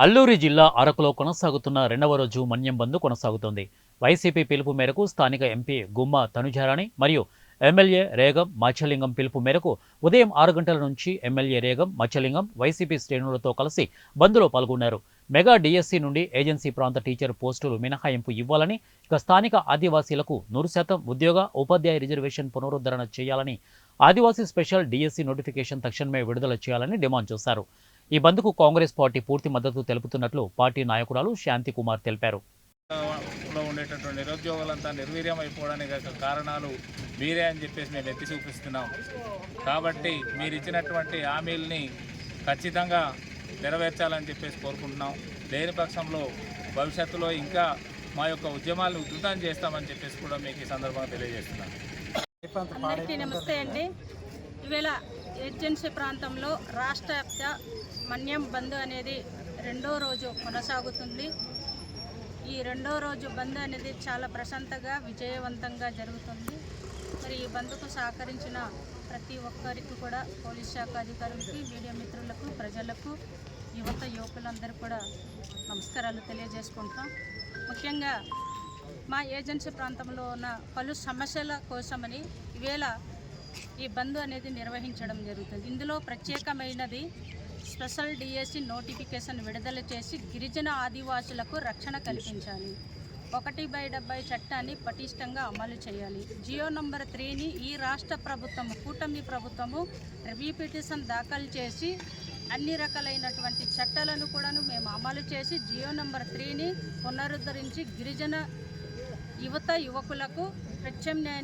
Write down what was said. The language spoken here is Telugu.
అల్లూరి జిల్లా అరకులో కొనసాగుతున్న రెండవ రోజు మన్యం బంద్ కొనసాగుతోంది. వైసీపీ పిలుపు మేరకు స్థానిక ఎంపీ గుమ్మ తనుజారాణి మరియు ఎమ్మెల్యే రేగం మత్స్యలింగం పిలుపు మేరకు ఉదయం 6 గంటల నుంచి ఎమ్మెల్యే రేగం మత్స్యలింగం వైసీపీ శ్రేణులతో కలిసి బంద్లో పాల్గొన్నారు. మెగా డిఎస్సి నుండి ఏజెన్సీ ప్రాంత టీచర్ పోస్టులు మినహాయింపు ఇవ్వాలని, ఇక స్థానిక ఆదివాసీలకు 100% ఉద్యోగ ఉపాధ్యాయ రిజర్వేషన్ పునరుద్ధరణ చేయాలని, ఆదివాసీ స్పెషల్ డిఎస్సి నోటిఫికేషన్ తక్షణమే విడుదల చేయాలని డిమాండ్ చేశారు. ఈ బంద్కు కాంగ్రెస్ పార్టీ పూర్తి మద్దతు తెలుపుతున్నట్లు పార్టీ నాయకురాలు శాంతి కుమార్ తెలిపారు. ఉండేటటువంటి నిరుద్యోగులంతా నిర్వీర్యం అయిపోవడానికి కారణాలు మీరే అని చెప్పేసి మేము ఎత్తి చూపిస్తున్నాం. కాబట్టి మీరు ఇచ్చినటువంటి హామీల్ని ఖచ్చితంగా నెరవేర్చాలని చెప్పేసి కోరుకుంటున్నాం. లేని పక్షంలో భవిష్యత్తులో ఇంకా మా యొక్క ఉద్యమాలను ఉధృతం చేస్తామని చెప్పేసి కూడా మీకు ఈ సందర్భంగా తెలియజేస్తున్నాం. అందరికీ నమస్తే అండి. ఈవేళ ఏజెన్సీ ప్రాంతంలో రాష్ట్ర వ్యాప్త మన్యం బంద్ అనేది రెండో రోజు కొనసాగుతుంది. ఈ రెండో రోజు బంద్ అనేది చాలా ప్రశాంతంగా విజయవంతంగా జరుగుతుంది. మరి ఈ బంద్కు సహకరించిన ప్రతి ఒక్కరికి కూడా పోలీస్ శాఖ అధికారులకి, మీడియా మిత్రులకు, ప్రజలకు, యువకులందరూ కూడా నమస్కారాలు తెలియజేసుకుంటాం. ముఖ్యంగా మా ఏజెన్సీ ప్రాంతంలో ఉన్న పలు సమస్యల కోసమని ఈవేళ ఈ బంద్ అనేది నిర్వహించడం జరుగుతుంది. ఇందులో ప్రత్యేకమైనది స్పెషల్ డిఎస్సి నోటిఫికేషన్ విడుదల చేసి గిరిజన ఆదివాసులకు రక్షణ కల్పించాలి. 1/70 చట్టాన్ని పటిష్టంగా అమలు చేయాలి. జియో నంబర్ 3ని ఈ రాష్ట్ర ప్రభుత్వము, కూటమి ప్రభుత్వము రివ్యూ పిటిషన్ దాఖలు చేసి అన్ని రకాలైనటువంటి చట్టాలను కూడాను మేము అమలు చేసి జియో నంబర్ 3ని పునరుద్ధరించి గిరిజన యువకులకు ప్రత్యామ్నాయ